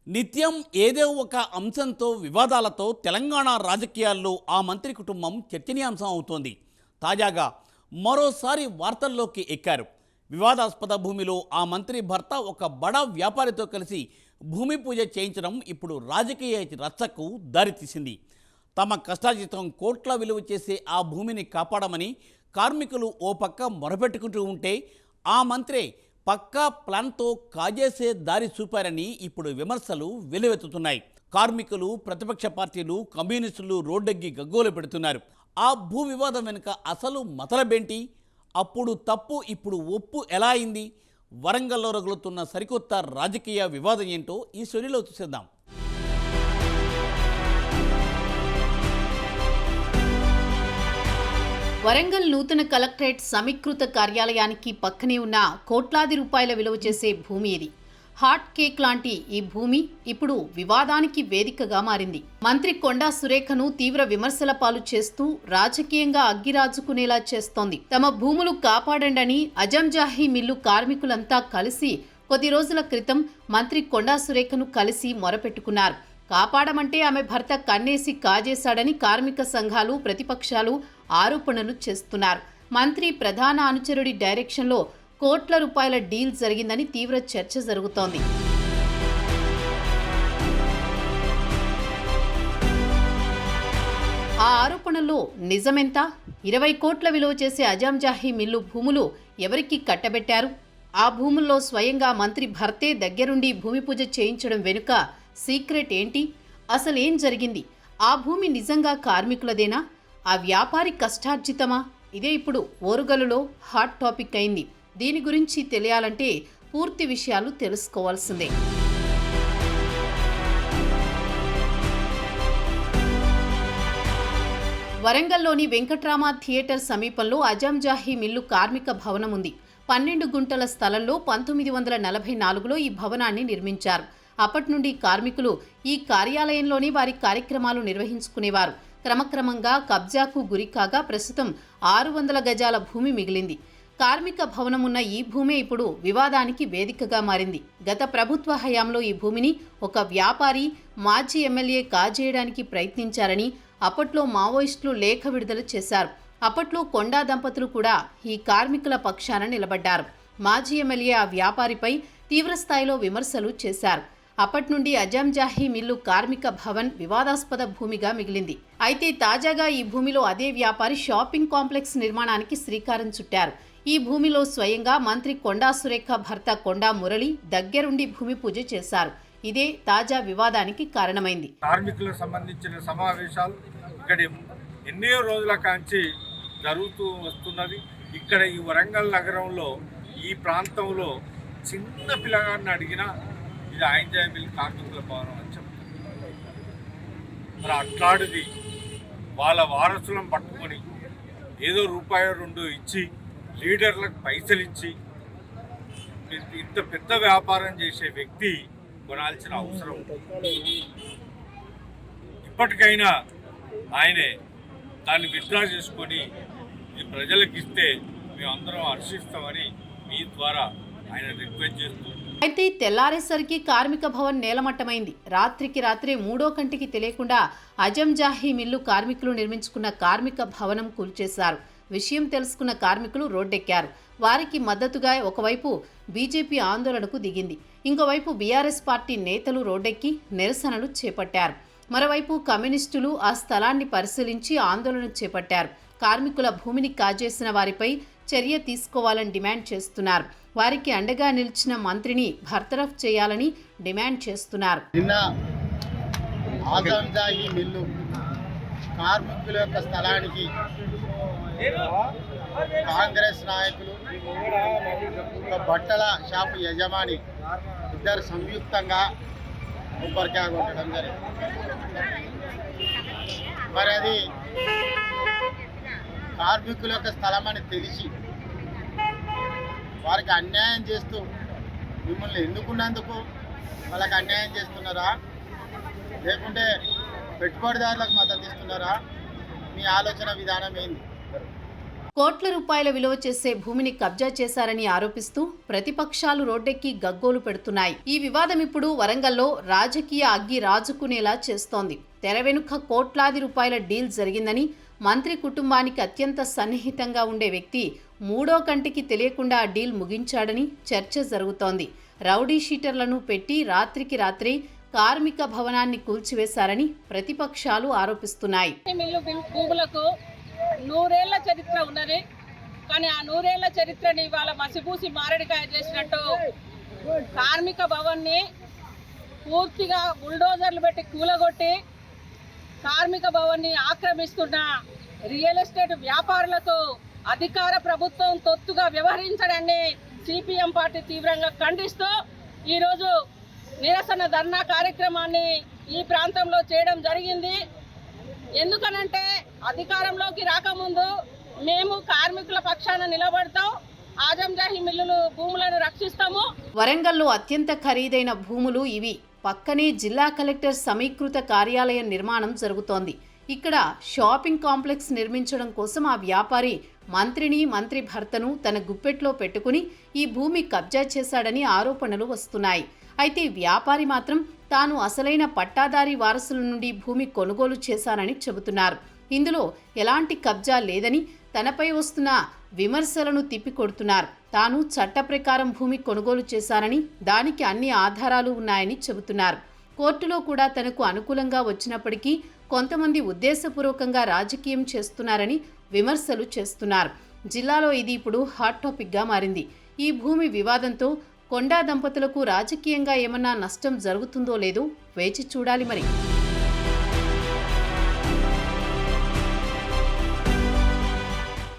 నిత్యం ఏదో ఒక అంశంతో వివాదాలతో తెలంగాణ రాజకీయాల్లో ఆ మంత్రి కుటుంబం చర్చనీయాంశం అవుతోంది. తాజాగా మరోసారి వార్తల్లోకి ఎక్కారు. వివాదాస్పద భూమిలో ఆ మంత్రి భర్త ఒక బడా వ్యాపారితో కలిసి భూమి పూజ చేయించడం ఇప్పుడు రాజకీయ రచ్చకు దారితీసింది. తమ కష్టార్జితం కోట్ల విలువ చేసే ఆ భూమిని కాపాడమని కార్మికులు ఓ పక్క మొరపెట్టుకుంటూ ఉంటే, ఆ మంత్రే పక్కా ప్లాన్తో కాజేసే దారి చూపారని ఇప్పుడు విమర్శలు వెలువెత్తుతున్నాయి. కార్మికులు, ప్రతిపక్ష పార్టీలు, కమ్యూనిస్టులు రోడ్డెక్కి గగ్గోలు పెడుతున్నారు. ఆ భూ వివాదం వెనుక అసలు మతలబేంటి? అప్పుడు తప్పు ఇప్పుడు ఒప్పు ఎలా అయింది? వరంగల్లో రగులుతున్న సరికొత్త రాజకీయ వివాదం ఏంటో ఈ స్టోరీలో చూసేద్దాం. వరంగల్ నూతన కలెక్టరేట్ సమీకృత కార్యాలయానికి పక్కనే ఉన్న కోట్లాది రూపాయల విలువ చేసే భూమి ఇది. హాట్ కేక్ లాంటి ఈ భూమి ఇప్పుడు వివాదానికి వేదికగా మారింది. మంత్రి కొండా సురేఖను తీవ్ర విమర్శల పాలు చేస్తూ రాజకీయంగా అగ్గిరాజుకునేలా చేస్తోంది. తమ భూములు కాపాడండని అజంజాహీ మిల్లు కార్మికులంతా కలిసి కొద్ది రోజుల క్రితం మంత్రి కొండా సురేఖను కలిసి మొరపెట్టుకున్నారు. కాపాడమంటే ఆమె భర్త కన్నేసి కాజేశాడని కార్మిక సంఘాలు, ప్రతిపక్షాలు ఆరోపణలు చేస్తున్నారు. మంత్రి ప్రధాన అనుచరుడి డైరెక్షన్లో కోట్ల రూపాయల డీల్ జరిగిందని తీవ్ర చర్చ జరుగుతోంది. ఆ ఆరోపణల్లో నిజమెంత? 20 కోట్ల విలువ చేసే అజంజాహీ మిల్లు భూములు ఎవరికి కట్టబెట్టారు? ఆ భూముల్లో స్వయంగా మంత్రి భర్తే దగ్గరుండి భూమి పూజ చేయించడం వెనుక సీక్రెట్ ఏంటి? అసలేం జరిగింది? ఆ భూమి నిజంగా కార్మికులదేనా? ఆ వ్యాపారి కష్టార్జితమా? ఇదే ఇప్పుడు ఓరుగల్లులో హాట్ టాపిక్ అయింది. దీని గురించి తెలియాలంటే పూర్తి విషయాలు తెలుసుకోవాల్సిందే. వరంగల్లోని వెంకట్రామ థియేటర్ సమీపంలో అజంజాహీ మిల్లు కార్మిక భవనం ఉంది. 12 గుంటల స్థలంలో 1944లో ఈ భవనాన్ని నిర్మించారు. అప్పటి నుండి కార్మికులు ఈ కార్యాలయంలోనే వారి కార్యక్రమాలు నిర్వహించుకునేవారు. క్రమక్రమంగా కబ్జాకు గురికాగా ప్రస్తుతం 600 గజాల భూమి మిగిలింది. కార్మిక భవనం ఉన్న ఈ భూమే ఇప్పుడు వివాదానికి వేదికగా మారింది. గత ప్రభుత్వ హయాంలో ఈ భూమిని ఒక వ్యాపారి, మాజీ ఎమ్మెల్యే కాజేయడానికి ప్రయత్నించారని అప్పట్లో మావోయిస్టులు లేఖ విడుదల చేశారు. అప్పట్లో కొండా దంపతులు కూడా ఈ కార్మికుల పక్షాన నిలబడ్డారు. మాజీ ఎమ్మెల్యే ఆ వ్యాపారిపై తీవ్రస్థాయిలో విమర్శలు చేశారు. అప్పటి నుండి అజంజాహీ మిల్లు కార్మిక భవన్ వివాదాస్పద భూమిగా మిగిలింది. అయితే తాజాగా ఈ భూమిలో అదే వ్యాపారి షాపింగ్ కాంప్లెక్స్ నిర్మాణానికి శ్రీకారం చుట్టారు. ఈ భూమిలో స్వయంగా మంత్రి కొండా సురేఖ భర్త కొండా మురళి దగ్గరుండి భూమి పూజ చేశారు. ఇదే తాజా వివాదానికి కారణమైంది. కార్మికులకు సంబంధించిన సమావేశాలు ఇక్కడ ఎన్నో రోజుల కాంచి జరుగుతూ వస్తున్నది. ఇక్కడ ఈ వరంగల్ నగరంలో ఈ ప్రాంతంలో చిన్న పిల్లగాడిని అడిగినా ఇది అజంజాహీ మిల్ కార్మికుల భవనం అని చెప్తారు. మరి అట్లాంటిది వాళ్ళ వారసులను పట్టుకొని ఏదో రూపాయో 2 ఇచ్చి లీడర్లకు పైసలు ఇచ్చి ఇంత పెద్ద వ్యాపారం చేసే వ్యక్తి కొనాల్సిన అవసరం. ఇప్పటికైనా ఆయనే దాన్ని విత్డ్రా చేసుకొని ఇది ప్రజలకు ఇస్తే మేమందరం హర్షిస్తామని మీ ద్వారా ఆయన రిక్వెస్ట్ చేస్తూ. అయితే తెల్లారేసరికి కార్మిక భవన్ నేలమట్టమైంది. రాత్రికి రాత్రే మూడో కంటికి తెలియకుండా అజంజాహీ మిల్లు కార్మికులు నిర్మించుకున్న కార్మిక భవనం కూల్చేశారు. విషయం తెలుసుకున్న కార్మికులు రోడ్డెక్కారు. వారికి మద్దతుగా ఒకవైపు బీజేపీ ఆందోళనకు దిగింది. ఇంకోవైపు బీఆర్ఎస్ పార్టీ నేతలు రోడ్డెక్కి నిరసనలు చేపట్టారు. మరోవైపు కమ్యూనిస్టులు ఆ స్థలాన్ని పరిశీలించి ఆందోళన చేపట్టారు. కార్మికుల భూమిని కాజేసిన వారిపై చర్య తీసుకోవాలని డిమాండ్ చేస్తున్నారు. వారికి అండగా నిలిచిన మంత్రిని బర్తరఫ్ చేయాలని డిమాండ్ చేస్తున్నారు. నిన్న అజంజాహీ మిల్లు కార్మికుల యొక్క స్థలానికి కాంగ్రెస్ నాయకులు, ఒక బట్టల షాపు యజమాని ఇద్దరు సంయుక్తంగా కొబ్బరికాయ కొట్టడం జరిగింది. మరి అది కార్మికుల యొక్క స్థలం అని తెలిసి వారికి అన్యాయం చేస్తూ మిమ్మల్ని ఎన్నుకున్నందుకు వాళ్ళకి అన్యాయం చేస్తున్నారా, లేకుంటే పెట్టుబడిదారులకు మద్దతు ఇస్తున్నారా? మీ ఆలోచన విధానం ఏంది? కోట్ల రూపాయల విలువ చేసే భూమిని కబ్జా చేశారని ఆరోపిస్తూ ప్రతిపక్షాలు రోడ్డెక్కి గగ్గోలు పెడుతున్నాయి. ఈ వివాదం ఇప్పుడు వరంగల్లో రాజకీయ అగ్గి రాజుకునేలా చేస్తోంది. తెర వెనుక కోట్లాది రూపాయల డీల్ జరిగిందని, మంత్రి కుటుంబానికి అత్యంత సన్నిహితంగా ఉండే వ్యక్తి మూడో కంటికి తెలియకుండా ఆ డీల్ ముగించాడని చర్చ జరుగుతోంది. రౌడీ షీటర్లను పెట్టి రాత్రికి రాత్రి కార్మిక భవనాన్ని కూల్చివేశారని ప్రతిపక్షాలు ఆరోపిస్తున్నాయి. భూములకు 100 ఏళ్ల చరిత్ర ఉన్నది. కానీ ఆ 100 ఏళ్ల చరిత్రని ఇవాళ మసిపూసి మారడికాయ చేసినట్టు కార్మిక భవన్ని పూర్తిగా బుల్డోజర్లు పెట్టి కూలగొట్టి కార్మిక భవన్ని ఆక్రమిస్తున్న రియల్ ఎస్టేట్ వ్యాపారులకు అధికార ప్రభుత్వం తొత్తుగా వ్యవహరించడాన్ని సిపిఎం పార్టీ తీవ్రంగా ఖండిస్తూ ఈరోజు నిరసన ధర్నా కార్యక్రమాన్ని ఈ ప్రాంతంలో చేయడం జరిగింది. ఎందుకనంటే అధికారంలోకి రాకముందు మేము కార్మికుల పక్షాన నిలబడతాం, ఆజంజాహి మిల్లులు భూములను రక్షిస్తాము. వరంగల్లో అత్యంత ఖరీదైన భూములు ఇవి. పక్కనే జిల్లా కలెక్టర్ సమీకృత కార్యాలయం నిర్మాణం జరుగుతోంది. ఇక్కడ షాపింగ్ కాంప్లెక్స్ నిర్మించడం కోసం ఆ వ్యాపారి మంత్రిని, మంత్రి భర్తను తన గుప్పెట్లో పెట్టుకుని ఈ భూమి కబ్జా చేశాడని ఆరోపణలు వస్తున్నాయి. అయితే వ్యాపారి మాత్రం తాను అసలైన పట్టాదారీ వారసుల నుండి భూమి కొనుగోలు చేశానని చెబుతున్నారు. ఇందులో ఎలాంటి కబ్జా లేదని, తనపై వస్తున్న విమర్శలను తిప్పికొడుతున్నారు. తాను చట్ట ప్రకారం భూమి కొనుగోలు చేశానని, దానికి అన్ని ఆధారాలు ఉన్నాయని చెబుతున్నారు. కోర్టులో కూడా తనకు అనుకూలంగా వచ్చినప్పటికీ కొంతమంది ఉద్దేశపూర్వకంగా రాజకీయం చేస్తున్నారని విమర్శలు చేస్తున్నారు. జిల్లాలో ఇది ఇప్పుడు హాట్ టాపిక్గా మారింది. ఈ భూమి వివాదంతో కొండా దంపతులకు రాజకీయంగా ఏమన్నా నష్టం జరుగుతుందో లేదో వేచి చూడాలి మరి.